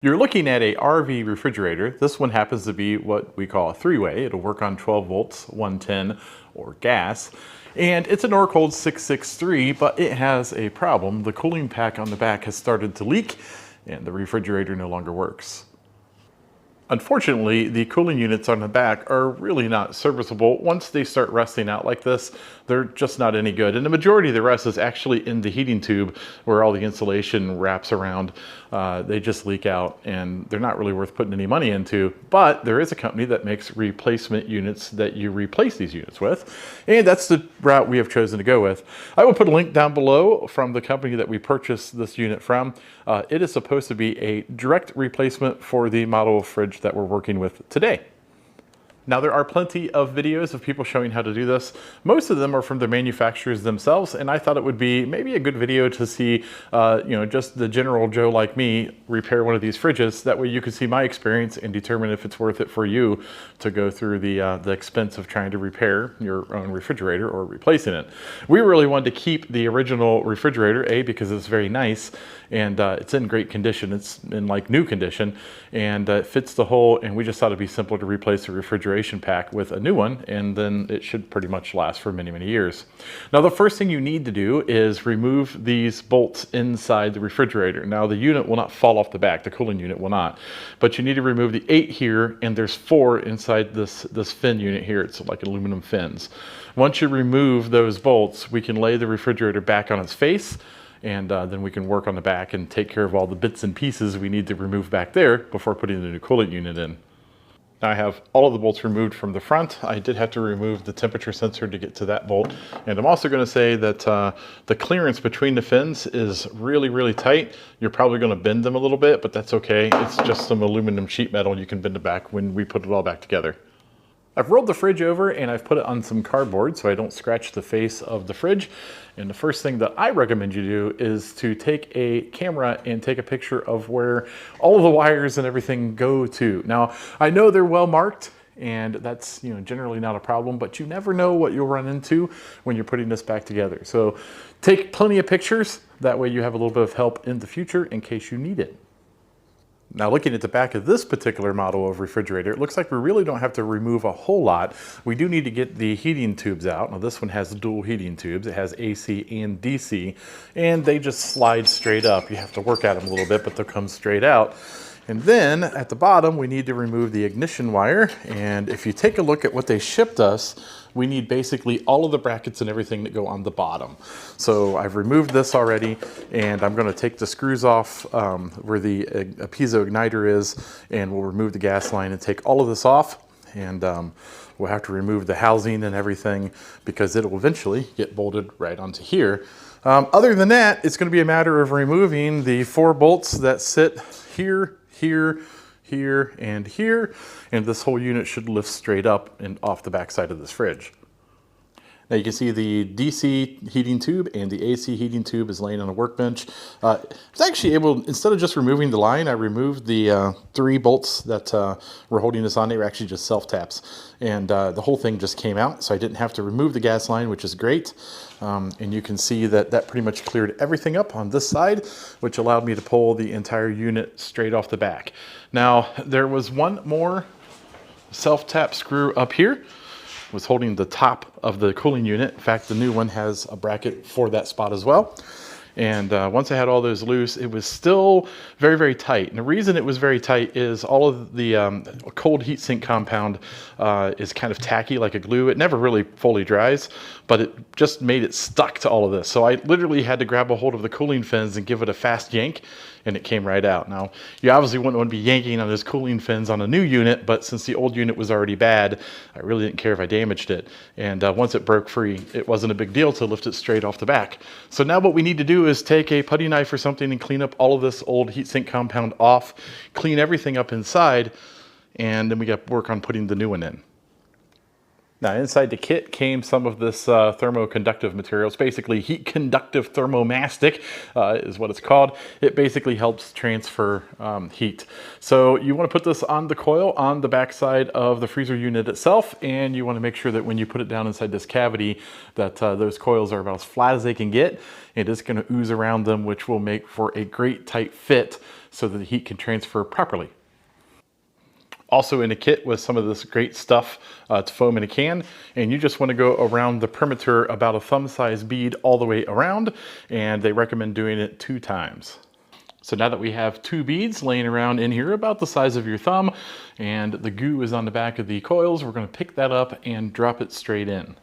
You're looking at a RV refrigerator. This one happens to be what we call a three-way. It'll work on 12 volts, 110, or gas. And it's a Norcold 663, but it has a problem. The cooling pack on the back has started to leak, and the refrigerator no longer works. Unfortunately, the cooling units on the back are really not serviceable. Once they start rusting out like this, they're just not any good. And the majority of the rust is actually in the heating tube where all the insulation wraps around. They just leak out and they're not really worth putting any money into. But there is a company that makes replacement units that you replace these units with. And that's the route we have chosen to go with. I will put a link down below from the company that we purchased this unit from. It is supposed to be a direct replacement for the model of fridge that we're working with today. Now, there are plenty of videos of people showing how to do this. Most of them are from the manufacturers themselves, and I thought it would be maybe a good video to see, just the general Joe like me repair one of these fridges. That way you can see my experience and determine if it's worth it for you to go through the expense of trying to repair your own refrigerator or replacing it. We really wanted to keep the original refrigerator, because it's very nice and it's in great condition. It's in like new condition, and it fits the hole, and we just thought it'd be simple to replace the refrigerator pack with a new one, and then it should pretty much last for many, many years. Now, the first thing you need to do is remove these bolts inside the refrigerator. Now, the unit will not fall off the back, the cooling unit will not, but you need to remove the 8 here, and there's 4 inside this fin unit here. It's like aluminum fins. Once you remove those bolts, we can lay the refrigerator back on its face, and then we can work on the back and take care of all the bits and pieces we need to remove back there before putting the new coolant unit in. Now, I have all of the bolts removed from the front. I did have to remove the temperature sensor to get to that bolt. And I'm also going to say that the clearance between the fins is really, really tight. You're probably going to bend them a little bit, but that's okay. It's just some aluminum sheet metal. You can bend it back when we put it all back together. I've rolled the fridge over and I've put it on some cardboard so I don't scratch the face of the fridge. And the first thing that I recommend you do is to take a camera and take a picture of where all of the wires and everything go to. Now, I know they're well marked, and that's generally not a problem, but you never know what you'll run into when you're putting this back together. So take plenty of pictures. That way you have a little bit of help in the future in case you need it. Now, looking at the back of this particular model of refrigerator, it looks like we really don't have to remove a whole lot. We do need to get the heating tubes out. Now, this one has dual heating tubes. It has AC and DC, and they just slide straight up. You have to work at them a little bit, but they'll come straight out. And then at the bottom, we need to remove the ignition wire. And if you take a look at what they shipped us, we need basically all of the brackets and everything that go on the bottom. So I've removed this already, and I'm going to take the screws off where the piezo igniter is, and we'll remove the gas line and take all of this off. And we'll have to remove the housing and everything because it'll eventually get bolted right onto here. Other than that, it's going to be a matter of removing the 4 bolts that sit here, here, here, and here, and this whole unit should lift straight up and off the back side of this fridge. Now, you can see the DC heating tube and the AC heating tube is laying on a workbench. I was actually able, instead of just removing the line, I removed the 3 bolts that were holding this on. They were actually just self-taps. And the whole thing just came out, so I didn't have to remove the gas line, which is great. And you can see that that pretty much cleared everything up on this side, which allowed me to pull the entire unit straight off the back. Now, there was one more self-tap screw up here. Was holding the top of the cooling unit. In fact, the new one has a bracket for that spot as well. And once I had all those loose, it was still very, very tight. And the reason it was very tight is all of the cold heatsink compound is kind of tacky like a glue. It never really fully dries, but it just made it stuck to all of this. So I literally had to grab a hold of the cooling fins and give it a fast yank, and it came right out. Now, you obviously wouldn't want to be yanking on those cooling fins on a new unit, but since the old unit was already bad, I really didn't care if I damaged it. And once it broke free, it wasn't a big deal to lift it straight off the back. So now what we need to do is take a putty knife or something and clean up all of this old heatsink compound off, clean everything up inside, and then we got to work on putting the new one in. Now inside the kit came some of this thermoconductive material. It's basically heat conductive thermomastic is what it's called. It basically helps transfer heat. So you want to put this on the coil on the backside of the freezer unit itself, and you want to make sure that when you put it down inside this cavity that those coils are about as flat as they can get. It is going to ooze around them, which will make for a great tight fit so that the heat can transfer properly. Also in a kit was some of this great stuff to foam in a can, and you just want to go around the perimeter about a thumb-sized bead all the way around, and they recommend doing it 2 times. So now that we have 2 beads laying around in here about the size of your thumb, and the goo is on the back of the coils, we're going to pick that up and drop it straight in.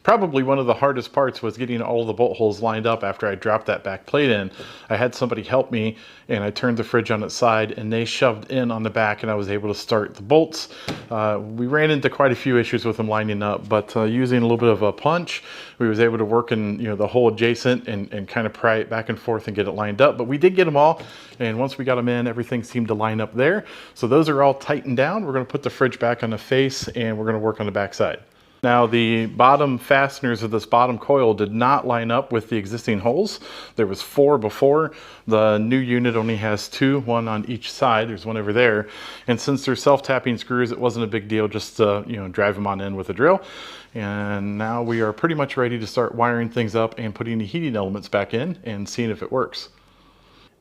Probably one of the hardest parts was getting all the bolt holes lined up after I dropped that back plate in. I had somebody help me, and I turned the fridge on its side and they shoved in on the back, and I was able to start the bolts. We ran into quite a few issues with them lining up, but using a little bit of a punch, we was able to work in the hole adjacent and kind of pry it back and forth and get it lined up. But we did get them all, and once we got them in, everything seemed to line up there. So those are all tightened down. We're going to put the fridge back on the face, and we're going to work on the back side. Now the bottom fasteners of this bottom coil did not line up with the existing holes. There was 4 before. The new unit only has 2, 1 on each side. There's one over there. And since they're self-tapping screws, it wasn't a big deal just to drive them on in with a drill. And now we are pretty much ready to start wiring things up and putting the heating elements back in and seeing if it works.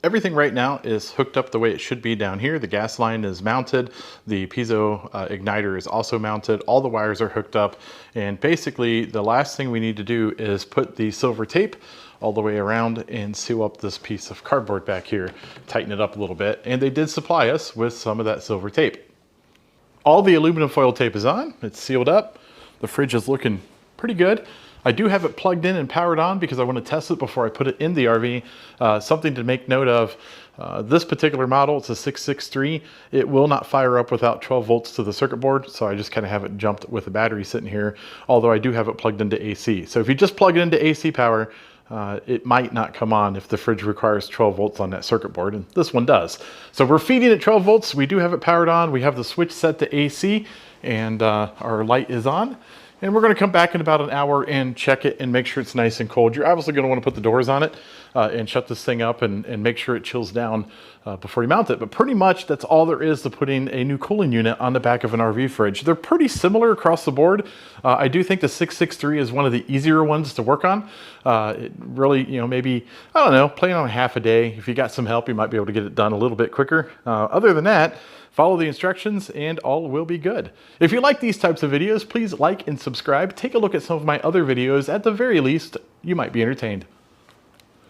Everything right now is hooked up the way it should be down here. The gas line is mounted. The piezo igniter is also mounted. All the wires are hooked up. And basically the last thing we need to do is put the silver tape all the way around and seal up this piece of cardboard back here. Tighten it up a little bit. And they did supply us with some of that silver tape. All the aluminum foil tape is on. It's sealed up. The fridge is looking pretty good. I do have it plugged in and powered on because I want to test it before I put it in the RV. Something to make note of, this particular model, it's a 663. It will not fire up without 12 volts to the circuit board, so I just kind of have it jumped with the battery sitting here, although I do have it plugged into AC. So if you just plug it into AC power, it might not come on if the fridge requires 12 volts on that circuit board, and this one does. So we're feeding it 12 volts. We do have it powered on. We have the switch set to AC, and our light is on. And we're going to come back in about an hour and check it and make sure it's nice and cold. You're obviously going to want to put the doors on it and shut this thing up and make sure it chills down before you mount it. But pretty much that's all there is to putting a new cooling unit on the back of an RV fridge. They're pretty similar across the board. I do think the 663 is one of the easier ones to work on. It really, maybe, I don't know, playing on half a day. If you got some help, you might be able to get it done a little bit quicker. Other than that, follow the instructions and all will be good. If you like these types of videos, please like and subscribe. Take a look at some of my other videos. At the very least, you might be entertained.